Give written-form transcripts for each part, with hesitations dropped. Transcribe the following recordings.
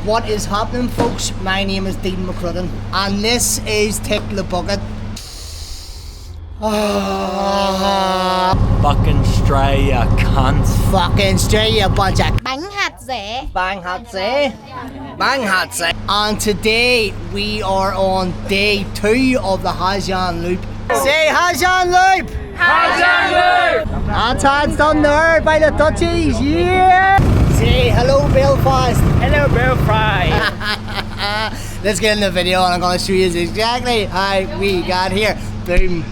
What is happening, folks? My name is Dean McCrudden and this is Tick the Bucket. Fucking stray, you cunts. Fucking stray, you bunch of bánh hạt rẻ. bang hats, eh? And today we are on day 2 of the Giang loop. Say Giang loop! Giang loop! Anton's done there by the Dutchies, yeah! Say hello Belfast! Hello, Belfast! Let's get in the video and I'm gonna show you exactly how we got here. Boom.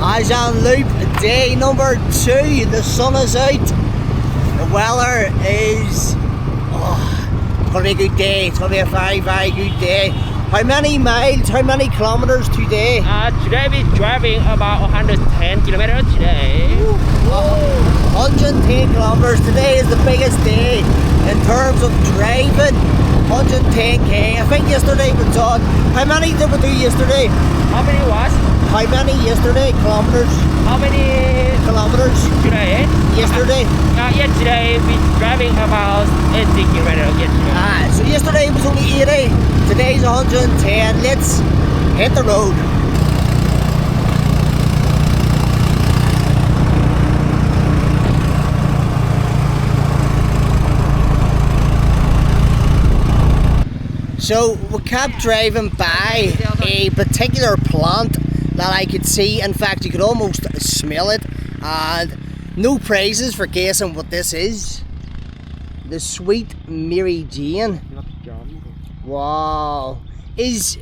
Giang loop, day number 2. The sun is out. The weather is gonna be a good day. It's gonna be a very, very good day. How many miles, how many kilometers today? Today we're driving about 110 kilometers today. 110 kilometers. Today is the biggest day in terms of driving. 110k. I think yesterday we done. How many did we do yesterday? How many was? How many yesterday? Kilometers? How many Kilometers? today? Yesterday? Yesterday we're driving about 80 kilometers yesterday. So yesterday was only 80. Today's 110. Let's hit the road. So we kept driving by a particular plant that I could see. In fact, you could almost smell it. And no prizes for guessing what this is. The Sweet Mary Jane. Wow. It's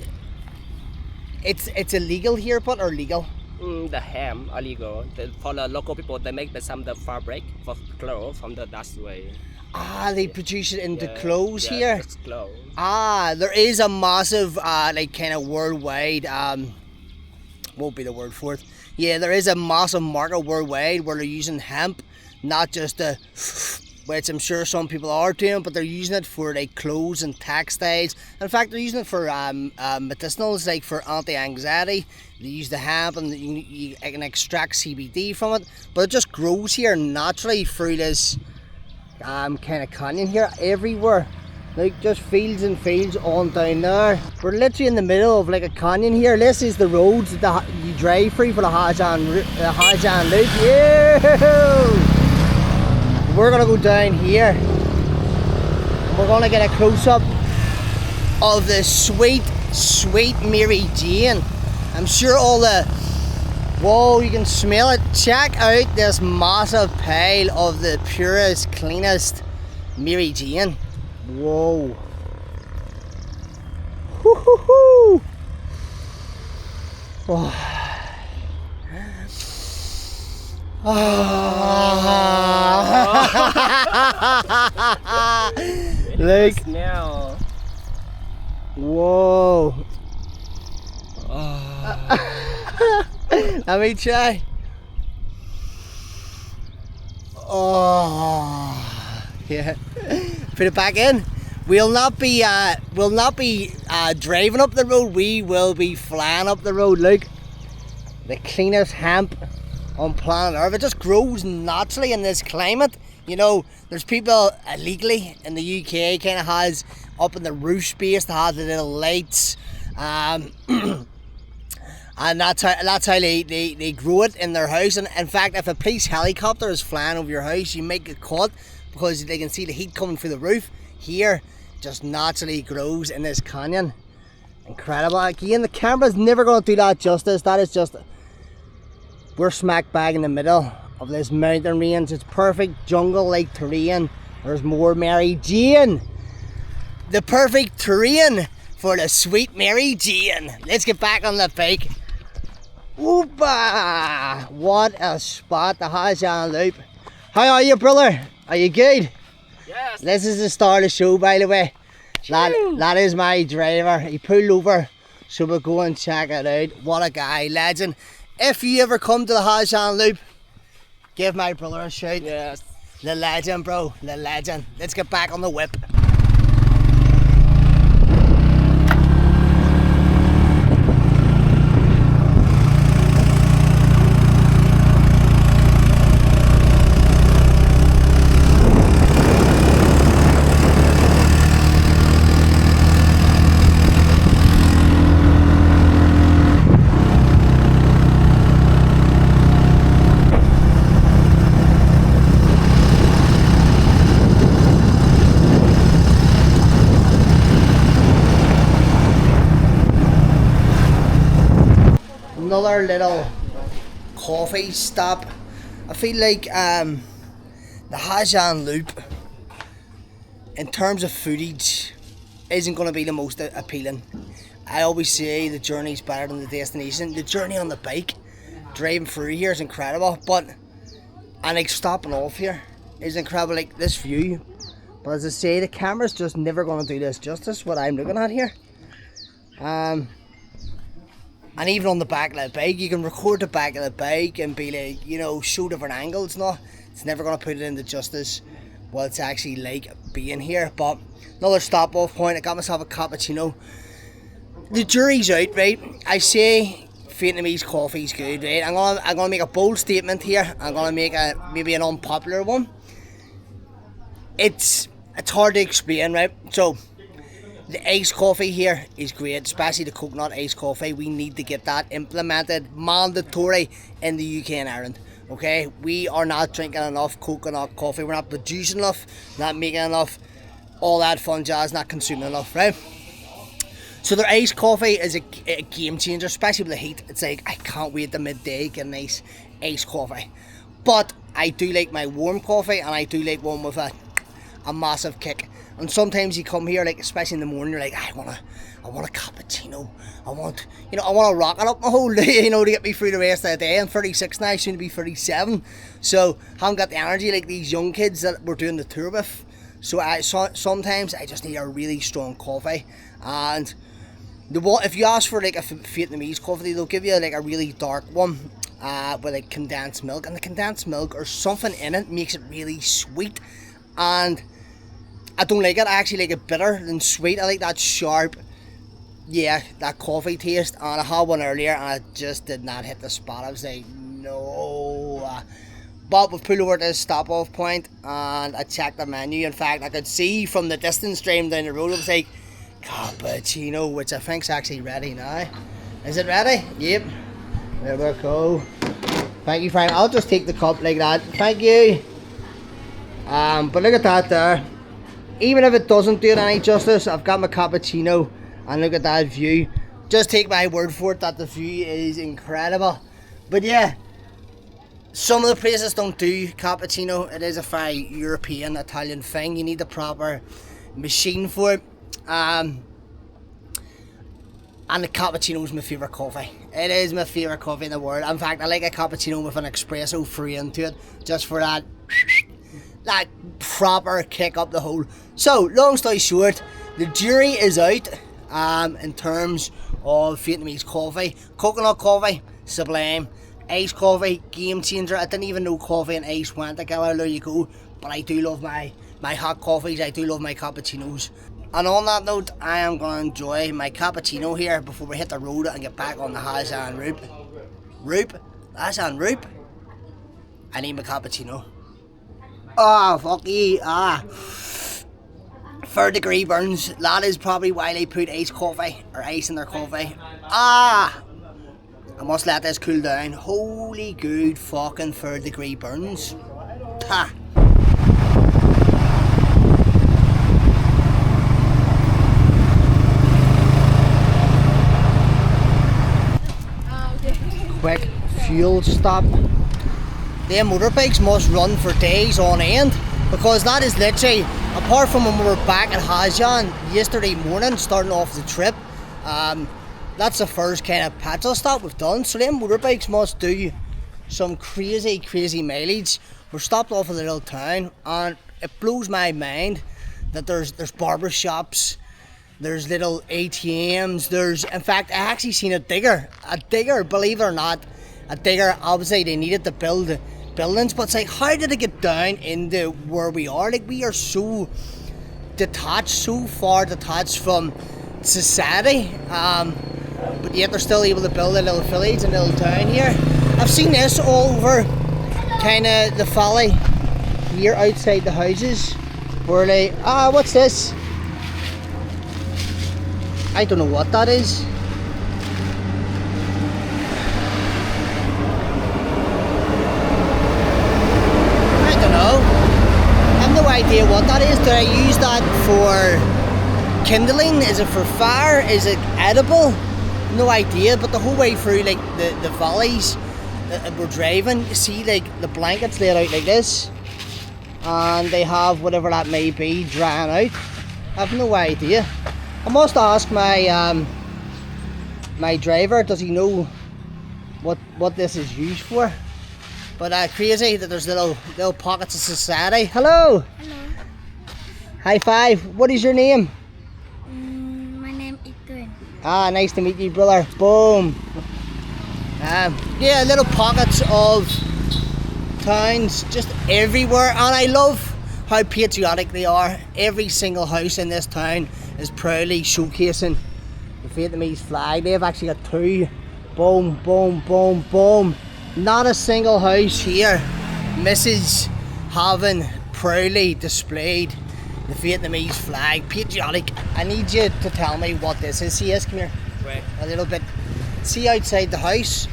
illegal here, but or legal? The ham illegal. For the local people, they make some the fabric for clothes from the dust way. They produce it into clothes here. It's clothes. There is a massive, like kind of worldwide, won't be the word for it. Yeah, there is a massive market worldwide where they're using hemp, not just which I'm sure some people are doing, but they're using it for like clothes and textiles. In fact, they're using it for medicinals, like for anti-anxiety. They use the hemp and you can extract CBD from it, but it just grows here naturally through this kind of canyon here everywhere. Like just fields and fields on down there. We're literally in the middle of like a canyon here. This is the roads that you drive through for the Giang loop. Yeah! We're gonna go down here. We're gonna get a close-up of the sweet Mary Jane. I'm sure all the, whoa, you can smell it. Check out this massive pile of the purest, cleanest Mary Jane. Whoa. Woo-hoo-hoo. Oh. Like now. Whoa. Let me try. Oh yeah. Put it back in. We'll not be driving up the road. We will be flying up the road. Look, the cleanest hemp on planet Earth. It just grows naturally in this climate. You know, there's people illegally in the UK kind of has up in the roof space that has the little lights, and that's how they grow it in their house. And in fact, if a police helicopter is flying over your house, you might get caught because they can see the heat coming through the roof. Here, just naturally grows in this canyon. Incredible. Again, the camera's never going to do that justice. That is just, we're smack bang in the middle of this mountain range. It's perfect jungle-like terrain. There's more Mary Jane. The perfect terrain for the Sweet Mary Jane. Let's get back on the bike. Oopa! What a spot, the Giang loop. How are you, brother? Are you good? Yes. This is the start of the show, by the way. That is my driver. He pulled over, so we'll go and check it out. What a guy, legend. If you ever come to the Giang loop, give my brother a shout. Yes. The legend, bro, the legend. Let's get back on the whip. another little coffee stop. I feel like the Giang Loop, in terms of footage, isn't going to be the most appealing. I always say the journey's better than the destination. The journey on the bike, driving through here is incredible, and like stopping off here is incredible, like this view. But as I say, the camera's just never going to do this justice, what I'm looking at here. And even on the back of the bike, you can record the back of the bike and be like, you know, show different angles. No, it's never going to put it into justice what it's actually like being here. But another stop off point, I got myself a cappuccino. The jury's out, right? I say Vietnamese coffee's good, right? I'm gonna make a bold statement here. I'm gonna make maybe an unpopular one. It's hard to explain, right? So the iced coffee here is great, especially the coconut iced coffee. We need to get that implemented mandatory in the UK and Ireland. Okay, we are not drinking enough coconut coffee. We're not producing enough, not making enough, all that fun jazz, not consuming enough, right? So their iced coffee is a game changer, especially with the heat. It's like, I can't wait to midday get a nice iced coffee. But I do like my warm coffee, and I do like one with a massive kick. And sometimes you come here, like especially in the morning, you're like, I want a cappuccino. I want to rock it up my whole day, you know, to get me through the rest of the day. I'm 36 now, soon to be 37. So I haven't got the energy like these young kids that we're doing the tour with. So sometimes I just need a really strong coffee. And if you ask for like a Vietnamese coffee, they'll give you like a really dark one with like condensed milk, and the condensed milk or something in it makes it really sweet, and I don't like it. I actually like it bitter than sweet. I like that sharp, yeah, that coffee taste. And I had one earlier and I just did not hit the spot. I was like, no. But we've pulled over at this stop off point and I checked the menu. In fact, I could see from the distance stream down the road, it was like cappuccino, which I think's actually ready now. Is it ready? Yep. There we go. Thank you, Frank. I'll just take the cup like that. Thank you. But look at that there. Even if it doesn't do it any justice, I've got my cappuccino, and look at that view. Just take my word for it that the view is incredible. But yeah, some of the places don't do cappuccino. It is a very European, Italian thing. You need the proper machine for it. And the cappuccino is my favourite coffee. It is my favourite coffee in the world. In fact, I like a cappuccino with an espresso free into it, just for that proper kick up the hole. So, long story short, the jury is out in terms of Vietnamese coffee. Coconut coffee, sublime. Iced coffee, game changer. I didn't even know coffee and ice went together. There you go. But I do love my hot coffees. I do love my cappuccinos. And on that note, I am going to enjoy my cappuccino here before we hit the road and get back on the Giang Loop. Giang Loop. I need my cappuccino. Oh, fuck yeah. 3rd degree burns. That is probably why they put iced coffee or ice in their coffee. I must let this cool down. Holy good fucking 3rd degree burns. Ha. Quick fuel stop. Them motorbikes must run for days on end, because that is literally, apart from when we were back at Giang yesterday morning starting off the trip, that's the first kind of petrol stop we've done. So them motorbikes must do some crazy mileage. We're stopped off a little town, and it blows my mind that there's barber shops, there's little ATMs, in fact I actually seen a digger, believe it or not, a digger. Obviously they needed to build buildings, but it's like, how did it get down into where we are? Like, we are so detached, so far detached from society, but yet they're still able to build a little village, a little town here. I've seen this all over kind of the valley here outside the houses, where like, what's this? I don't know what that is. I don't know. I have no idea what that is. Do I use that for kindling? Is it for fire? Is it edible? no idea, but the whole way through like the valleys that we're driving, you see like the blankets laid out like this, and they have whatever that may be drying out. I have no idea. I must ask my my driver, does he know what this is used for? But crazy that there's little pockets of society. Hello. Hello. High five. What is your name? My name is Twin. Ah, nice to meet you, brother. Boom. Yeah, little pockets of towns just everywhere, and I love how patriotic they are. Every single house in this town is proudly showcasing the Vietnamese flag. They've actually got two. Boom, boom, boom, boom. Not a single house here misses having proudly displayed the Vietnamese flag. Patriotic. I need you to tell me what this is. See, come here. Where? A little bit. See outside the house,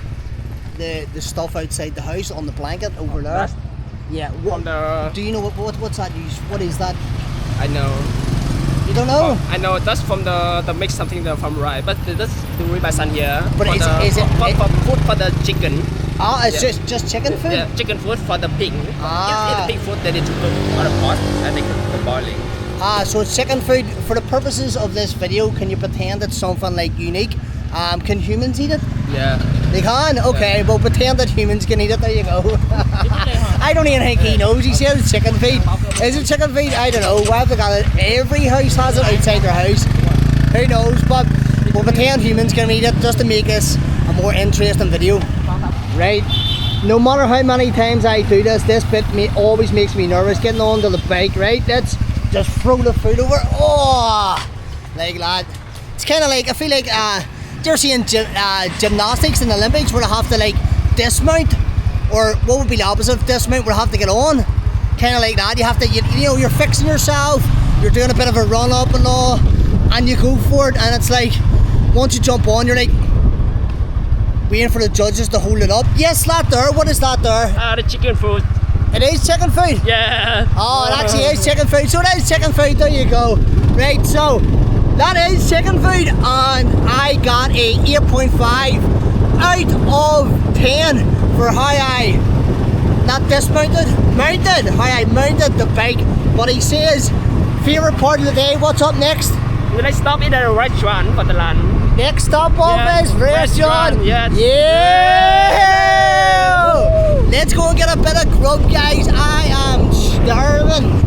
the stuff outside the house on the blanket over there. Yeah. From the... Do you know what's that used? What is that? I know. You don't know? I know that's from the make something from rice, but that's the way my son here. But for is it for food for the chicken? Ah, it's Yeah. just chicken food. Yeah, chicken food for the pig. Ah. Yes, the pig food they need to cook on a pot. I think the boiling. Ah, so it's chicken food. For the purposes of this video, can you pretend it's something like unique? Can humans eat it? Yeah. They can? Okay, well pretend that humans can eat it, there you go. I don't even think he knows, he says it's chicken feed. Is it chicken feed? I don't know, why have they got it? Every house has it outside their house. Who knows, but we'll pretend humans can eat it just to make this a more interesting video. Right, no matter how many times I do this bit always makes me nervous, getting onto the bike, right? Let's just throw the food over, oh, like that. It's kind of like, I feel like, do you ever see in gymnastics in the Olympics where they have to like dismount, or what would be the opposite of dismount, where they have to get on? Kind of like that. You have to, you know, you're fixing yourself, you're doing a bit of a run up and all, and you go for it, and it's like once you jump on, you're like waiting for the judges to hold it up. Yes, that there. What is that there? The chicken food. It is chicken food. Yeah. Oh, it actually is chicken food. So it is chicken food. There you go. Right. So that is chicken food, and I got a 8.5 out of 10 for how I how I mounted the bike. But he says, favorite part of the day. What's up next? We're gonna stop in a restaurant for the lunch. Next stop off Yeah, is restaurant. yes. Yeah. Let's go and get a bit of grub, guys. I am starving.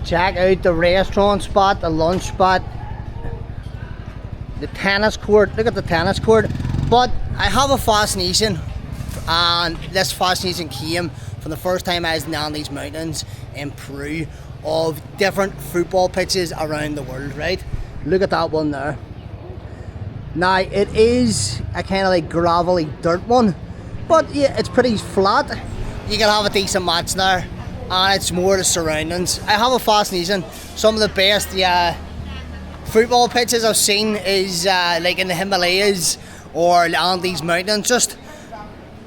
Check out the restaurant spot, the lunch spot, the tennis court. Look at the tennis court. But I have a fascination, and this fascination came from the first time I was down these mountains in Peru, of different football pitches around the world, right? Look at that one there. Now, it is a kind of like gravelly dirt one, but yeah, it's pretty flat. You can have a decent match there. And it's more the surroundings. I have a fascination. Some of the best football pitches I've seen is like in the Himalayas or the Andes Mountains. Just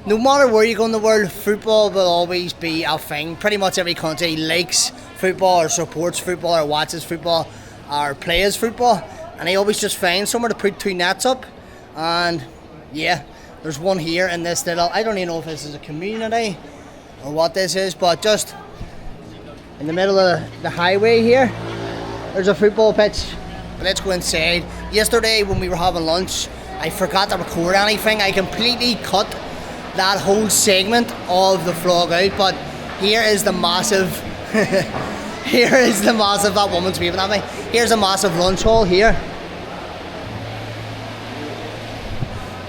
no matter where you go in the world, football will always be a thing. Pretty much every country likes football or supports football or watches football or plays football, and they always just find somewhere to put two nets up. And yeah, there's one here in this little, I don't even know if this is a community or what this is, but just in the middle of the highway here, there's a football pitch. But let's go inside. Yesterday when we were having lunch, I forgot to record anything. I completely cut that whole segment of the vlog out, but here is the massive that woman's waving at me. Here's a massive lunch hall here.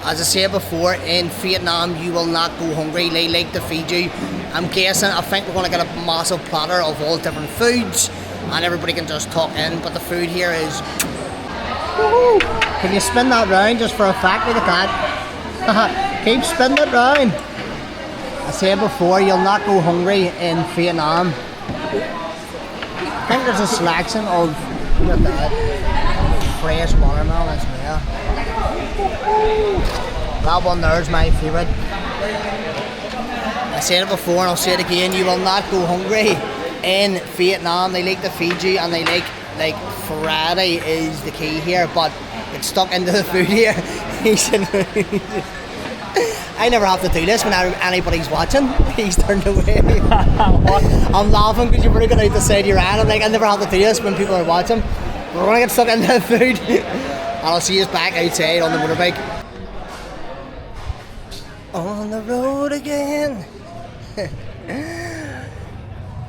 As I said before, in Vietnam you will not go hungry. They like to feed you. I'm guessing, I think we're going to get a massive platter of all different foods, and everybody can just talk in, but the food here is... Woohoo! Can you spin that round just for a fact? Look at that. Keep spinning it round. I said before, you'll not go hungry in Vietnam. I think there's a selection of, look at that, fresh watermelon as well. That one there is my favourite. I said it before and I'll say it again, you will not go hungry in Vietnam. They like to feed you and they like variety is the key here, but it's stuck into the food here. I never have to do this when anybody's watching. He's turned away. I'm laughing because you're looking out the side of your eye. I'm like, I never have to do this when people are watching. We're going to get stuck into the food. And I'll see us back outside on the motorbike. On the road again.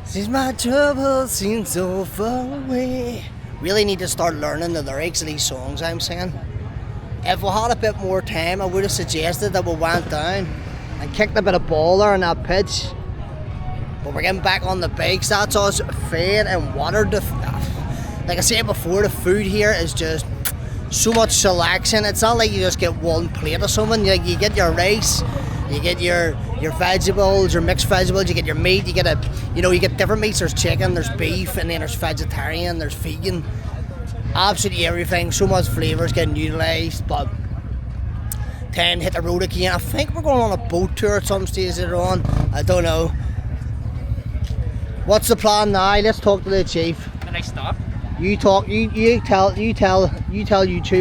Since my trouble seems so far away. Really need to start learning the lyrics of these songs I'm singing. If we had a bit more time, I would have suggested that we went down and kicked a bit of ball there on that pitch. But we're getting back on the bikes. That's us fed and watered. Like I said before, the food here is just so much selection. It's not like you just get one plate or something. You get your rice, you get your vegetables, your mixed vegetables, you get your meat, you get different meats. There's chicken, there's beef, and then there's vegetarian, there's vegan. Absolutely everything, so much flavours getting utilised, but time to hit the road again. I think we're going on a boat tour at some stage later on. I don't know. What's the plan now? Let's talk to the chief. The next stop? You tell YouTube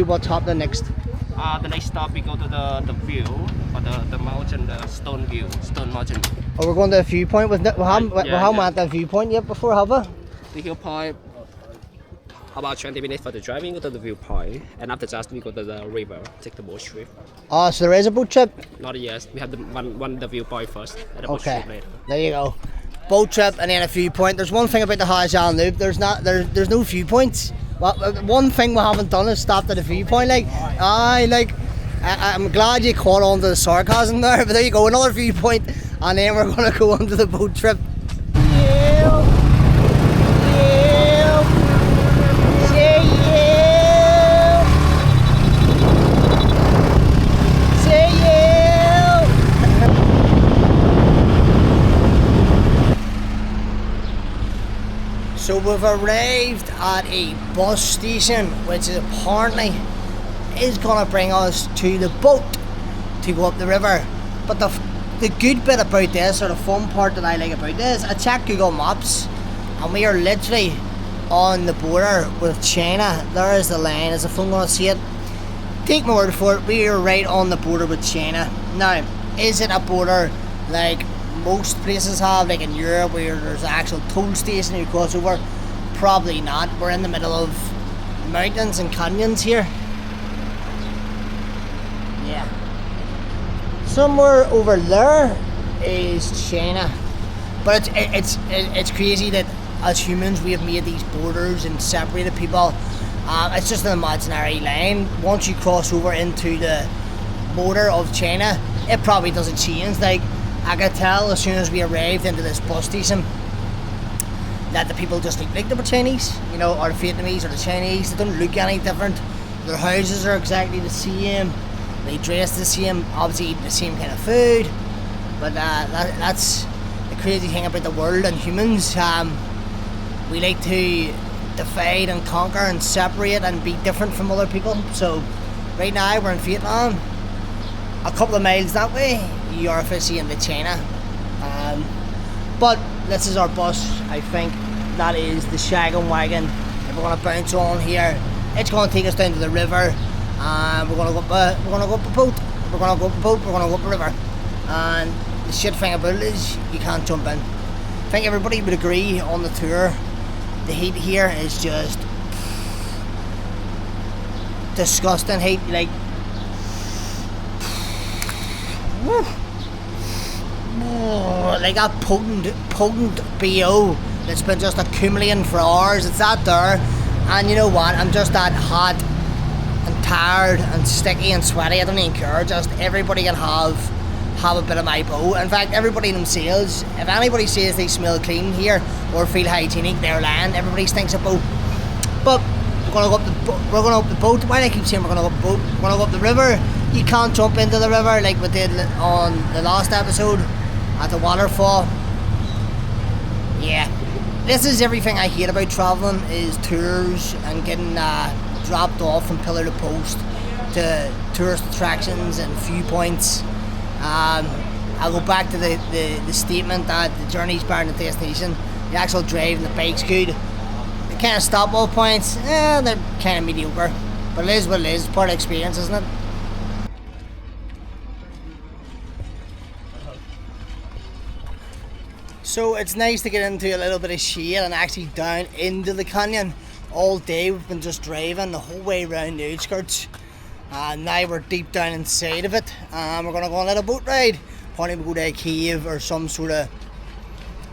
what's happening next. The next stop we go to the view, or the mountain, the stone mountain. Oh, we're going to a viewpoint. We haven't at the viewpoint yet before, have we? The viewpoint. About 20 minutes for the driving, go to the viewpoint, and after that we go to the river, take the boat trip. Oh, so there is a boat trip? Not yet. We have the viewpoint first, and the boat trip later. There you go. Boat trip and then a viewpoint. There's one thing about the Giang Loop. There's no viewpoints. Well, one thing we haven't done is stopped at a viewpoint. I'm glad you caught on to the sarcasm there. But there you go, another viewpoint, and then we're gonna go on to the boat trip. So we've arrived at a bus station, which is apparently is going to bring us to the boat to go up the river. But the good bit about this, or the fun part that I like about this, I checked Google Maps and we are literally on the border with China. There is the line, as if I'm going to see it. Take my word for it, we are right on the border with China. Now, is it a border like most places have, like in Europe, where there's an actual toll station you cross over? Probably not. We're in the middle of mountains and canyons here. Yeah. Somewhere over there is China. But it's crazy that as humans we have made these borders and separated people. It's just an imaginary line. Once you cross over into the border of China, it probably doesn't change. Like, I could tell as soon as we arrived into this bus station that the people just look like they were Chinese, or the Vietnamese or the Chinese. They don't look any different. Their houses are exactly the same. They dress the same, obviously eat the same kind of food. But that's the crazy thing about the world and humans. We like to divide and conquer and separate and be different from other people. So right now we're in Vietnam. A couple of miles that way, you are officially into China. But this is our bus, I think. That is the Shaggin' Wagon. If we're going to bounce on here, it's going to take us down to the river. We're going to go up the boat. We're going to go up the boat. We're going to go up the river. And the shit thing about it is you can't jump in. I think everybody would agree on the tour. The heat here is just disgusting heat. Like, like a potent BO that's been just accumulating for hours. It's that there, and you know what? I'm just that hot and tired and sticky and sweaty. I don't even care. Just everybody can have a bit of my bow. In fact, everybody themselves. If anybody says they smell clean here or feel hygienic, they're lying. Everybody stinks of bow. But we're gonna go up the boat. Why do I keep saying we're gonna go up the boat? We're gonna go up the river. You can't jump into the river like we did on the last episode at the waterfall. Yeah, This is everything I hate about travelling, is tours and getting dropped off from pillar to post to tourist attractions and viewpoints. I'll go back to the statement that the journey's better than the destination. The actual drive and the bike's good. The kind of stop-off points, they're kind of mediocre. But it is what it is. It's part of the experience, isn't it? So it's nice to get into a little bit of shade and actually down into the canyon. All day we've been just driving the whole way around the outskirts. Now we're deep down inside of it. We're going to go on a little boat ride. Probably go to a cave or some sort of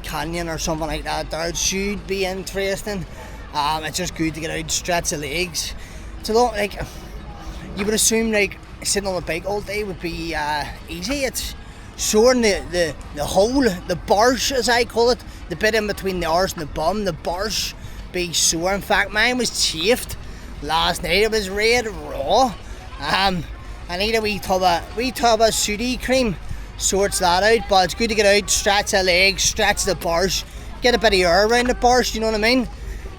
canyon or something like that. That should be interesting. It's just good to get out, stretch the legs. It's a lot like, you would assume like sitting on a bike all day would be easy. It's sore in the hole, the barsh as I call it, the bit in between the arse and the bum, the barsh be sore. In fact, mine was chafed last night. It was red raw. I need a wee tub of sooty cream, sorts that out, but it's good to get out, stretch the legs, stretch the barsh, get a bit of air around the barsh, you know what I mean?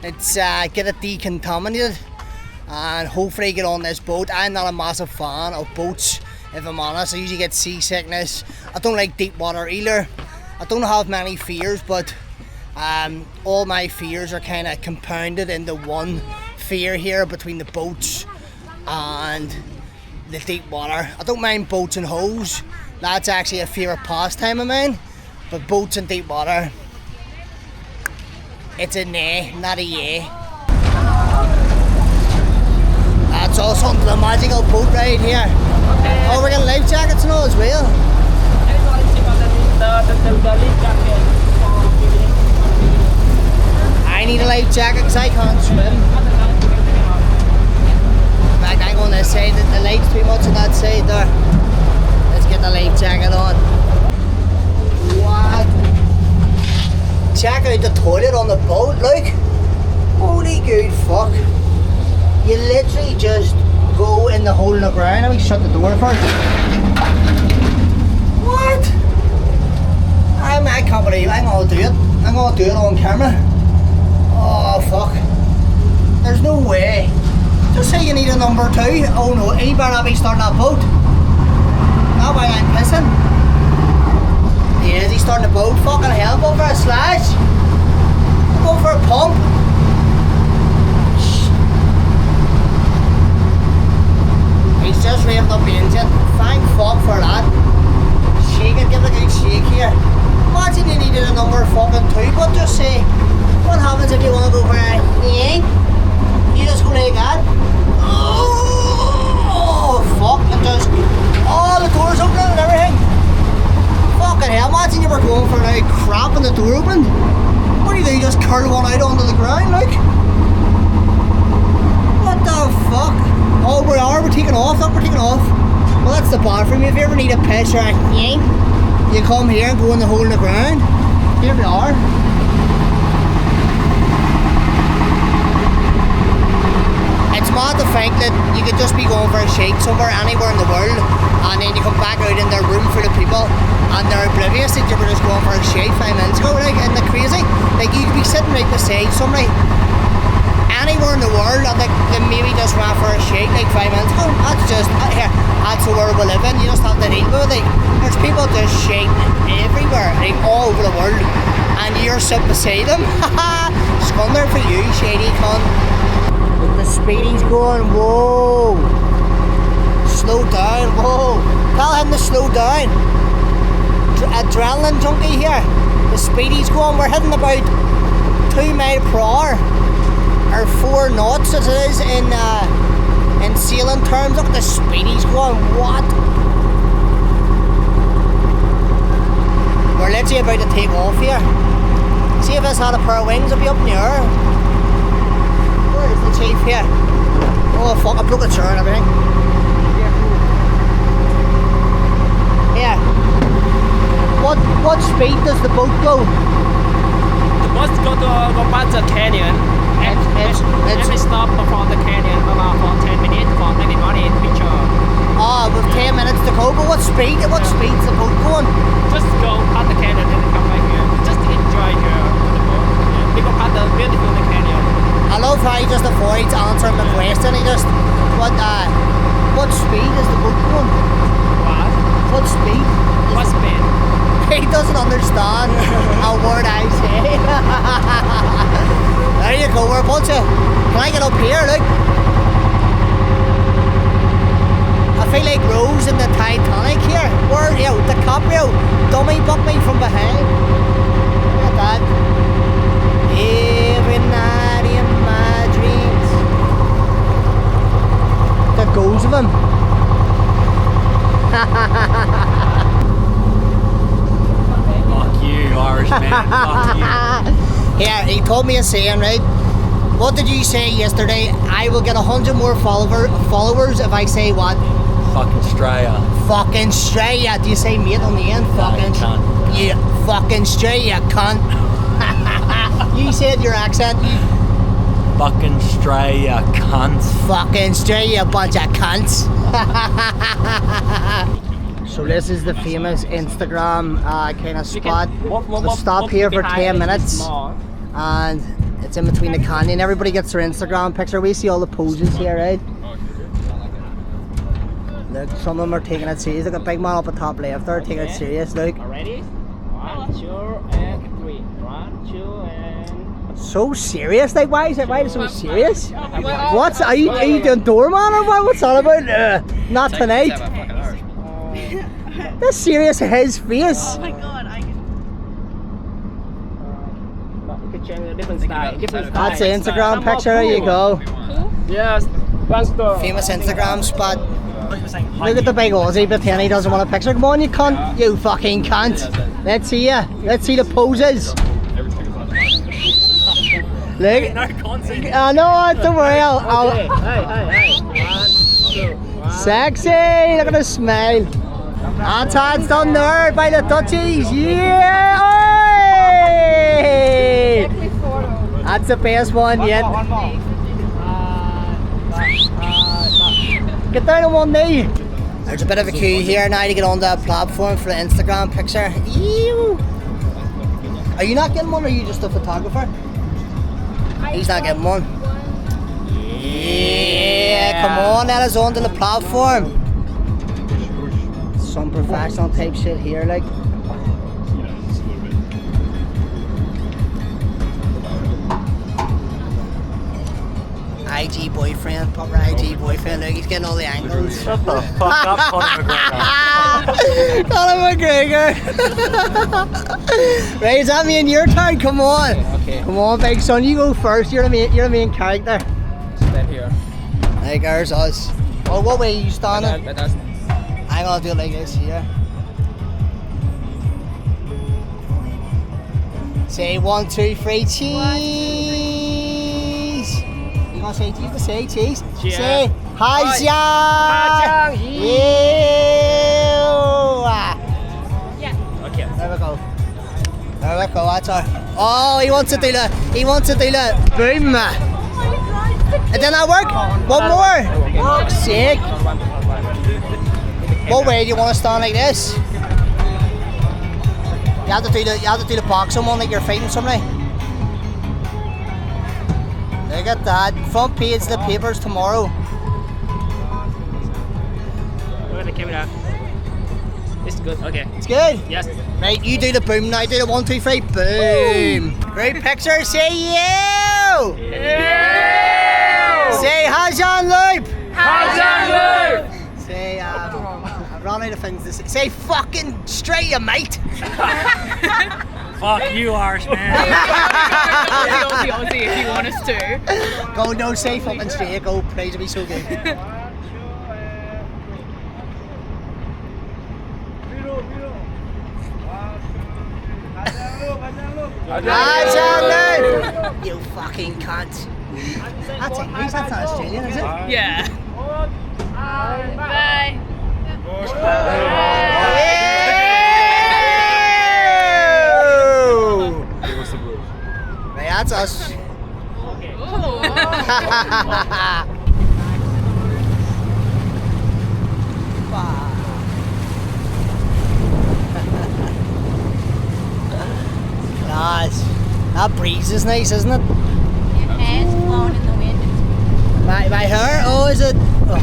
It's get it decontaminated and hopefully get on this boat. I'm not a massive fan of boats, if I'm honest. I usually get seasickness. I don't like deep water either. I don't have many fears, but all my fears are kind of compounded into one fear here between the boats and the deep water. I don't mind boats and holes. That's actually a favourite pastime of mine. But boats and deep water, it's a nay, not a yay. That's also onto the magical boat ride here. Oh, we're getting life jackets and all as well. I need a life jacket because I can't swim. In fact, I'm going to say that the light's too much on that side there. Let's get the life jacket on. What? Check out the toilet on the boat, look. Holy good fuck. You literally just go in the hole in the ground. Let me shut the door first. What? I can't believe I'm gonna do it. I'm gonna do it on camera. Oh fuck. There's no way. Just say you need a number 2. Oh no, he better not be starting that boat. Not while I'm pissing. Yeah, is he starting the boat? Fucking hell, go for a slash. Go for a pump. He's just revved up the engine. Thank fuck for that. Shake it, give it a good shake here. Imagine you needed a number fucking 2, but just say, what happens if you want to go for a yank? You just go like that. Oh fuck, it just, oh the door's opening and everything. Fucking hell, imagine you were going for a crap and the door opened. What do? You just curl one out onto the ground like? What the fuck? Oh, we're taking off, look, we're taking off. Well, that's the bathroom. If you ever need a piss or a yank, you come here and go in the hole in the ground. Here we are. It's mad to think that you could just be going for a shake somewhere, anywhere in the world, and then you come back out in their room full of people, and they're oblivious that you were just going for a shake 5 minutes ago, like, isn't it crazy? Like, you could be sitting right beside somebody, anywhere in the world, and they maybe just ran for a shake like 5 minutes ago. That's just, here, that's the world we live in. You just have to deal with it. Like, there's people just shaking everywhere, like all over the world, and you're sitting beside them. Haha, scunner for you, shady cunt. With the speedies going, whoa. Slow down, whoa. Tell him to slow down. Adrenaline junkie here. The speedies going, we're hitting about 2 miles per hour. Or 4 knots as it is in sailing terms. Look at the speedies going, what? We're literally about to take off here. See if this had a pair of wings, it'll be up in the air. Where is the chief here? Oh fuck, I broke a chair and everything. Yeah. What speed does the boat go? The boat go past the canyon. And we stop from the canyon about for 10 minutes for everybody in picture. Ah, with 10 minutes to go, but what speed's the boat going? Just go past the canyon and come back here. Just enjoy the boat. Yeah. People understand a word I say. There you go, we're a bunch of... Can I get up here, look? I feel like Rose in the Titanic here. Where, yo, DiCaprio, dummy buck me from behind. Look at that. Every night in my dreams. The goes of him. Fuck you, Irishman. Fuck you. Yeah, he told me a saying, right? What did you say yesterday? I will get 100 more followers if I say what? Fucking Australia. Fucking Australia. Do you say mate on the end? Fucking cunt. Yeah, fucking Australia, cunt. You said your accent. Fucking Australia, cunts. Fucking Australia, bunch of cunts. So this is the famous Instagram kind of spot. We'll stop here for 10 minutes. And it's in between the canyon. Everybody gets their Instagram picture. We see all the poses here, right? Look, some of them are taking it serious. Look at big man up at top left there, taking it serious. Look. Ready? 1, 2, and 3. 1, 2, and... So serious? Like, why is it so serious? What's are you doing doorman or what? What's that about? Not tonight. That's serious in his face. Oh my god, I can... You can change a different style. That's the Instagram picture. There you go. Yes. One store. Famous Instagram spot. Look at the big Aussie pretend he doesn't want a picture. Come on, you cunt. You fucking cunt. Let's see ya. Let's see the poses. Look. No, don't worry. I'll... Hey. 1, 2, 1. Sexy. Look at the smile. That's done there by the touchies. Yeah. Oi! That's the best one yet. Get down on one knee. There's a bit of a queue here now to get on the platform for the Instagram picture. Ew. Are you not getting one or are you just a photographer? He's not getting one. Yeah, come on, let us onto the platform. Some professional type shit here, like. IG boyfriend, proper IG boyfriend. Look, he's getting all the angles. Shut the fuck up, Conor McGregor. Conor McGregor. Right, is that me in your turn? Come on. Okay. Come on, big son, you go first. You're the main character. Stand here. Like there's us. Oh, what way are you standing? I'm gonna do it like this here. Say 1, 2, 3, cheese. You gonna say cheese? You can say cheese. Cheers. Say hi, Giang. Hi, Giang. Yeah. Okay. There we go. There we go. That's our. Oh, he wants to do that. He wants to do that. Boom. It did not work. One more. Fuck's sake. What way do you want to stand like this? You have to do the boxing one like you're fighting somebody. Look at that. Front page of the papers tomorrow. Look at the camera. It's good. Okay. It's good. Yes. Right, you do the boom now. Do the 1, 2, 3. Boom. Great picture. Say you. Yeah. Say Hajan Loop. Hajan Loop. Say I've run out of things to say. Say fucking straight, you mate. Fuck you, Irishman. Aussie if you want us to. Go, no, say fucking straight. Go, please, it'll be so good. Hajan Loop. You fucking cunt. That's English. That's not Australian, is it? Yeah. Bye. Right, that's us. Nice. That breeze is nice, isn't it? Your hair's blowing in the wind. My hair? Oh, is it? Oh.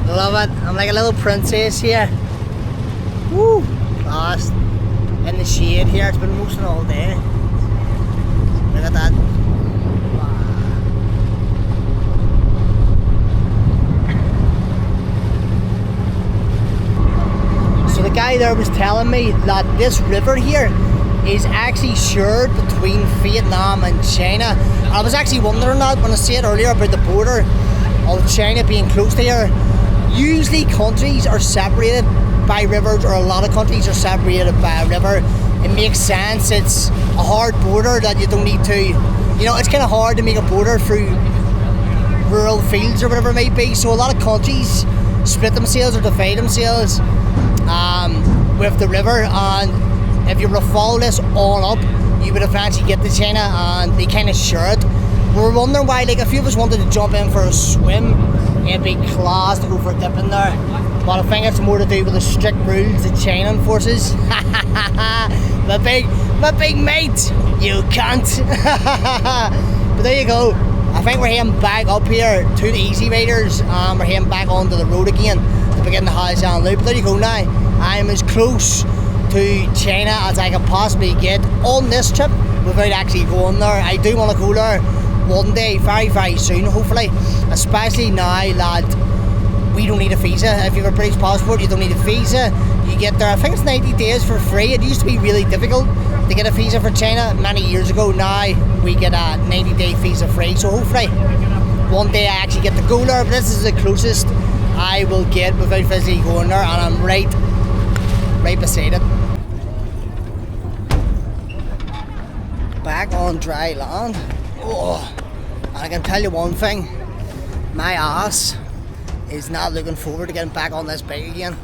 Love it. I'm like a little princess here. Woo! Class. in the shade here. It's been roasting all day. Look at that. So the guy there was telling me that this river here is actually shared between Vietnam and China. I was actually wondering that when I said earlier about the border of China being close to here. Usually countries are separated by rivers, or a lot of countries are separated by a river. It makes sense. It's a hard border that you don't need to, you know, it's kind of hard to make a border through rural fields or whatever it may be. So a lot of countries split themselves or divide themselves with the river, and if you were to follow this all up, you would eventually get to China, and they kind of share it. We're wondering why, like, if you was wanted to jump in for a swim, it'd be class to go for a dip in there. But I think it's more to do with the strict rules that China enforces. my big mate, you can't. But there you go. I think we're heading back up here to the Easy Riders, and we're heading back onto the road again to begin the Giang loop. There you go now. I'm as close to China as I can possibly get on this trip without actually going there. I do want to go there one day, very, very soon, hopefully. Especially now that we don't need a visa. If you have a British passport, you don't need a visa. You get there, I think it's 90 days for free. It used to be really difficult to get a visa for China many years ago. Now we get a 90-day visa free. So hopefully one day I actually get to go there. But this is the closest I will get without physically going there, and I'm right beside it. Back on dry land. Oh, and I can tell you one thing, my ass is not looking forward to getting back on this bike again.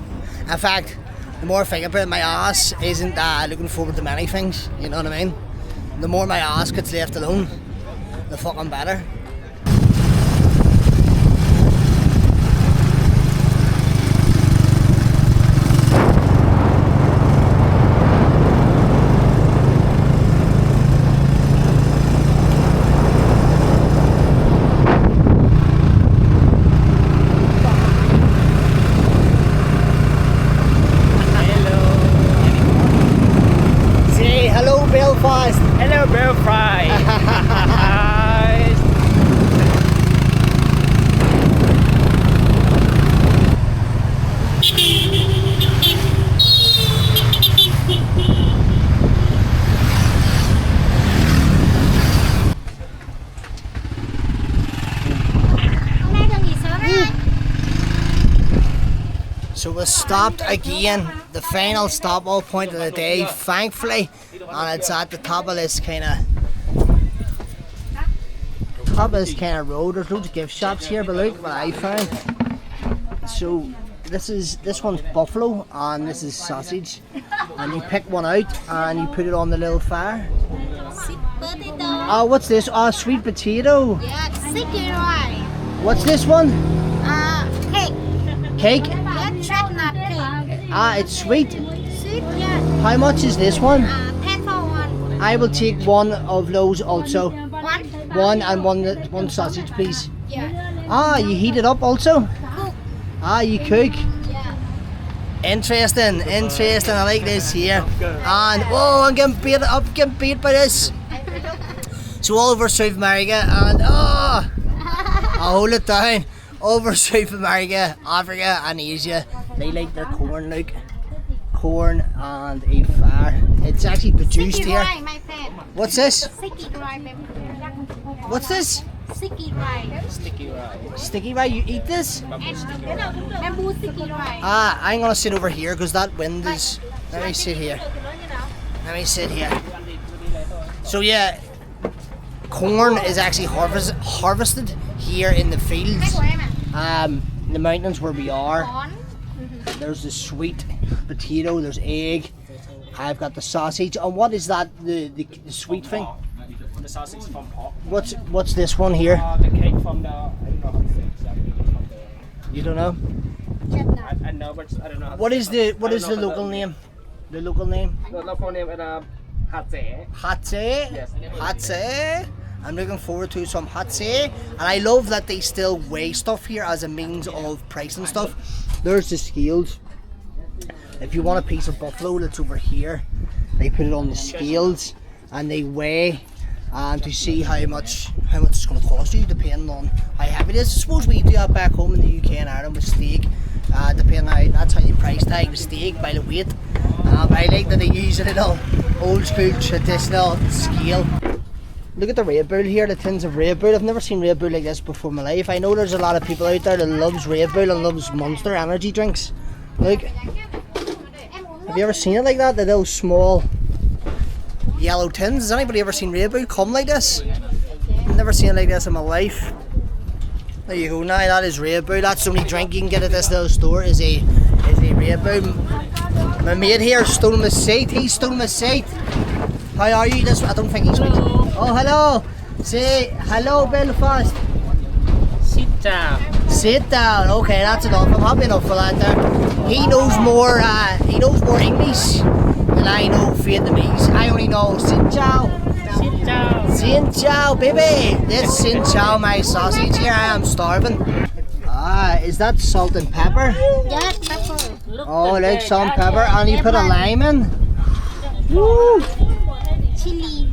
In fact, the more I think about it, my ass isn't looking forward to many things, you know what I mean? The more my ass gets left alone, the fucking better. Hello, Belfast. So we stopped again, the final stop all point of the day, thankfully, and it's at the top of this kind of road. There's loads of gift shops here, but look what I found. So this one's buffalo and this is sausage, and you pick one out and you put it on the little fire. Sweet potato. Oh, what's this? Oh, sweet potato. Yeah, sticky rice. What's this one? Cake. Cake? Yeah, chestnut cake. Ah, it's sweet. Sweet, yeah. How much is this one? 10 for one. I will take one of those also. One? One and one sausage, please. Yeah. Ah, you heat it up also? Cook. Ah, you cook? Yeah. Interesting. I like this here. And oh, I'm getting beat by this. So all over South America, and oh, I'll hold it down. Over South America, Africa and Asia, they like their corn, look. Corn and a fire. It's actually produced Sticky here. rice, my friend. What's this? Sticky rice, baby. What's this? Sticky rice. Sticky rice, you eat this? Bamboo sticky rice. Ah, I'm gonna sit over here because that wind is. Let me sit here. So yeah, corn is actually harvested here in the fields. The mountains where we are. There's the sweet potato, there's egg. I've got the sausage. And what is that? The sweet thing? The sausage from pork. What's this one here? The cake from the, I don't know how to say exactly. From the, You don't know? I know, but I don't know. How What to is say the local name? The local name? The local name is Hatse. Hatse. Yes. Hatse. I'm looking forward to some hatse. And I love that they still weigh stuff here as a means of pricing stuff. There's the scales. If you want a piece of buffalo that's over here, they put it on the scales and they weigh to see how much it's going to cost you, depending on how heavy it is. I suppose we do that back home in the UK and Ireland with steak. Depending on that's how you price tag the steak, by the weight. I like that they use a little old school traditional scale. Look at the Red Bull here, the tins of Red Bull. I've never seen Red Bull like this before in my life. I know there's a lot of people out there that loves Red Bull and loves Monster energy drinks. Look, have you ever seen it like that? The little small yellow tins. Has anybody ever seen Red Bull come like this? I've never seen it like this in my life. There you go. Now that is Red Bull. That's the only drink you can get at this little store is a Red Bull. My mate here stole my seat. He stole my seat. How are you? I don't think he speaks. Oh, hello. Say hello, Belfast. Sit down. Sit down. Okay, that's enough. I'm happy enough for that there. He knows more. He knows more English than I know Vietnamese. I only know Xin Chao. Sit down. Xin Chao, baby. This Xin Chao, my sausage here. I am starving. Is that salt and pepper? Yes, pepper. Oh, like salt and pepper, and you put a lime in. Woo! Chili.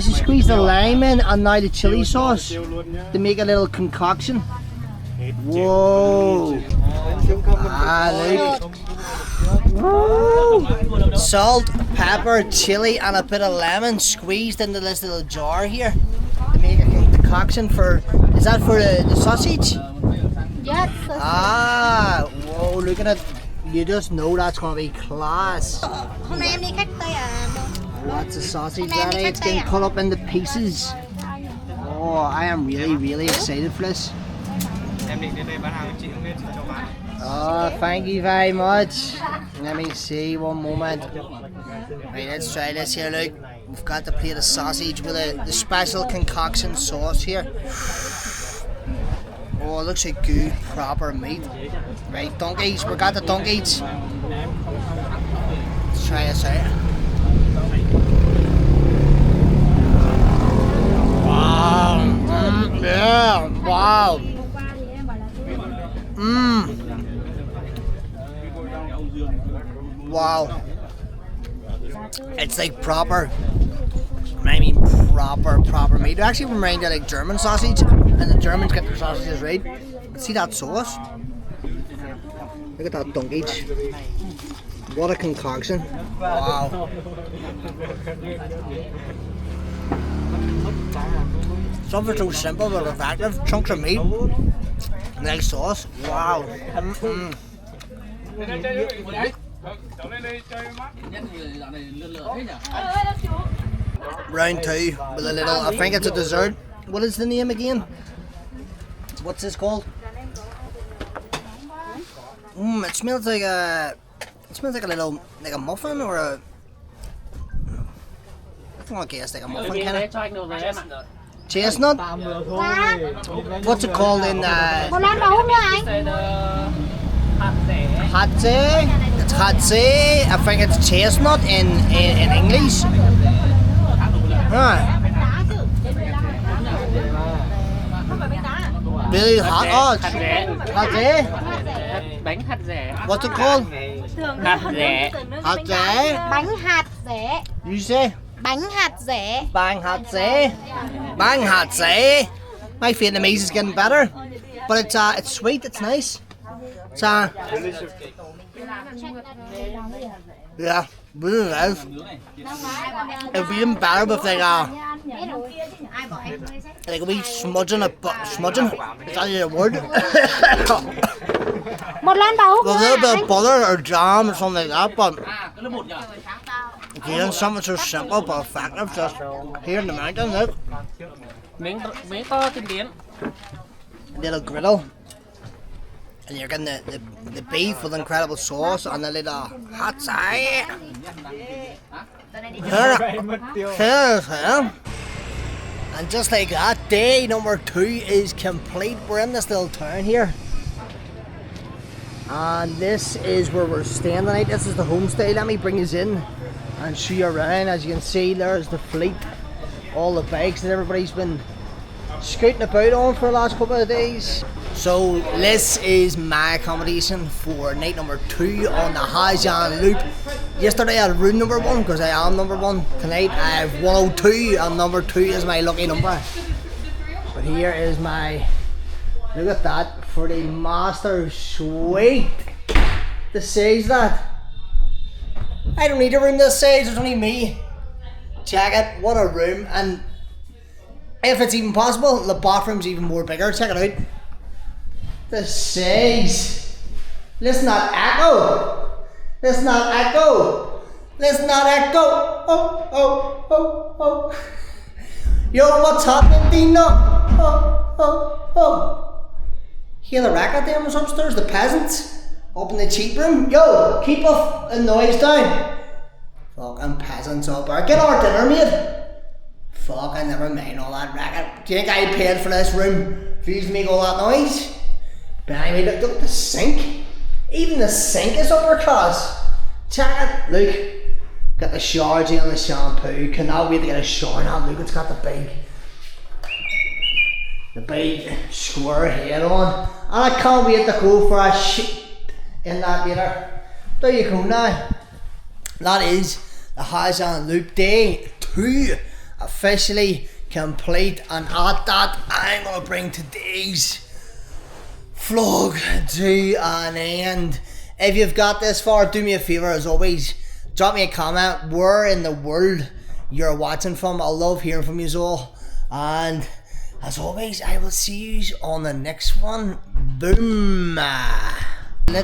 She squeezed the lime in and now the chili sauce to make a little concoction. Whoa! Look. Woo. Salt, pepper, chili, and a bit of lemon squeezed into this little jar here to make a concoction for. Is that for the sausage? Yes. Whoa! Look at it. You just know that's gonna be class. Hôm nay em đi khách Tây à? Lots of sausage, Daddy. It's getting cut up into pieces. Oh, I am really, really excited for this. Oh, thank you very much. Let me see, one moment. Right, let's try this here, look. We've got the plate of sausage with the special concoction sauce here. Oh, it looks like good, proper meat. Right, donkeys, we got the donkeys. Let's try this out. Wow. Yeah. Wow. Wow. It's like proper. I mean proper meat. It actually reminds me of like German sausage, and the Germans get their sausages right. See that sauce? Look at that donkage. What a concoction. Wow. Something so simple but effective. Chunks of meat. Nice sauce. Wow. Round two with a little, I think it's a dessert. What is the name again? What's this called? It smells like a little, like a muffin or a, I want to guess like a muffin kind of. Chestnut? What's it called in Một lon bầu không nha anh? Hatze? It's hatze. I think it's chestnut in English. Right. Really hot? Oh, hatze? Bánh hạt rẻ. What's it called? Hạt rẻ. Hạt rẻ? Bánh hạt rẻ. You say? Bánh hạt rẻ. Bang hạt rẻ. Bang hạt rẻ. My Vietnamese is getting better, but it's sweet. It's nice. It's yeah, really nice. It'd be even better with like a wee smudging smudging. Is that a word? Một lon bầu With a little bit of butter or jam or something like that, but again, something so simple but effective, just here in the mountains, look. Miếng to kinh điển. Little griddle. And you're getting the beef with incredible sauce and a little hot side. And just like that, day number 2 is complete. We're in this little town here. And this is where we're staying tonight. This is the homestay. Let me bring you in and show you around. As you can see, there's the fleet. All the bikes that everybody's been scooting about on for the last couple of days. So this is my accommodation for night number 2 on the Giang loop. Yesterday I had room number 1 because I am number 1. Tonight I have 102 and number 2 is my lucky number. But here is my, look at that, for the master suite. The size that. I don't need a room this size, there's only me. Check it, what a room. And if it's even possible, the bathroom's even more bigger. Check it out. The size. Let's not echo. Let's not echo. Let's not echo. Oh, oh, oh, oh. Yo, what's happening, Dino? Oh, oh, oh. Hear the racket them upstairs, the peasants up in the cheap room. Yo, keep off the noise down. Fucking peasants up there. Get our dinner, mate. Fuck, I never mind all that racket. Do you think I paid for this room for you to make all that noise? But anyway, look at the sink. Even the sink is upper class. Check it. Look. Got the shower gel and the shampoo. Cannot wait to get a shower now. Look, it's got the big square head on. And I can't wait to go for a shit in that later. There you go now. That is the Giang Loop Day 2 officially complete, and at that I'm going to bring today's vlog to an end. If you've got this far, do me a favour as always, drop me a comment where in the world you're watching from. I love hearing from you all, and as always I will see you on the next one. Boom.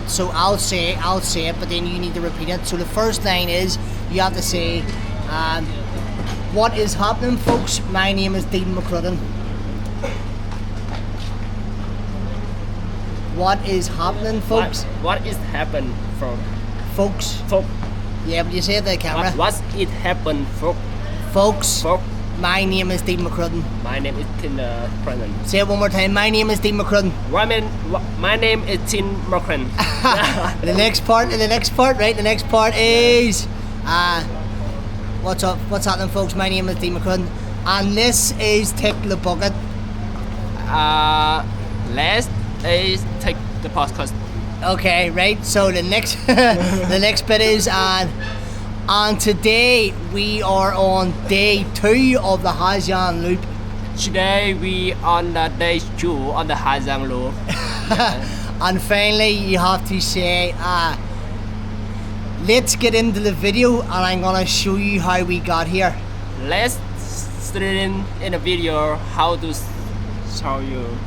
So I'll say it, but then you need to repeat it. So the first line is, you have to say, what is happening, folks? My name is Dean McCrudden. What is happening, folks? What is happened, Folks. folk? Yeah, but you say it to the camera. What's it happened, Folks. folk? My name is Dean McCrudden. My name is Tin McCrudden. Say it one more time. My name is Dean McCrudden. My name is Tin McCrudden. The next part, right? The next part is, what's up? What's happening, folks? My name is Dean McCrudden, and this is Tick the Bucket. Let's take the podcast. Okay, right. So the next, the next bit is, and today we are on day 2 of the Giang Loop. Today we on the day 2 on the Giang Loop. And finally, you have to say, let's get into the video, and I'm gonna show you how we got here. Let's start in the video how to show you.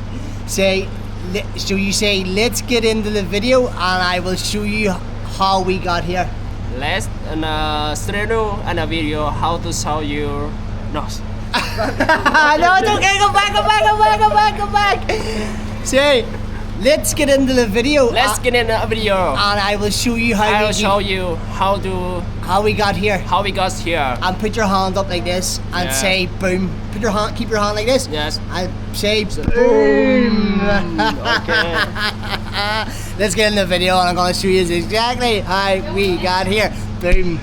So you say, let's get into the video, and I will show you how we got here. Let's start in a video how to show you. No. No, it's okay. Go back. Say, let's get into the video. Let's get in a video. And I will show you how show you how we got here. How we got here. And put your hand up like this and say boom. Put your hand, keep your hand like this. Yes. And say boom. Okay. Let's get in the video, and I'm gonna show you exactly how we got here. Boom.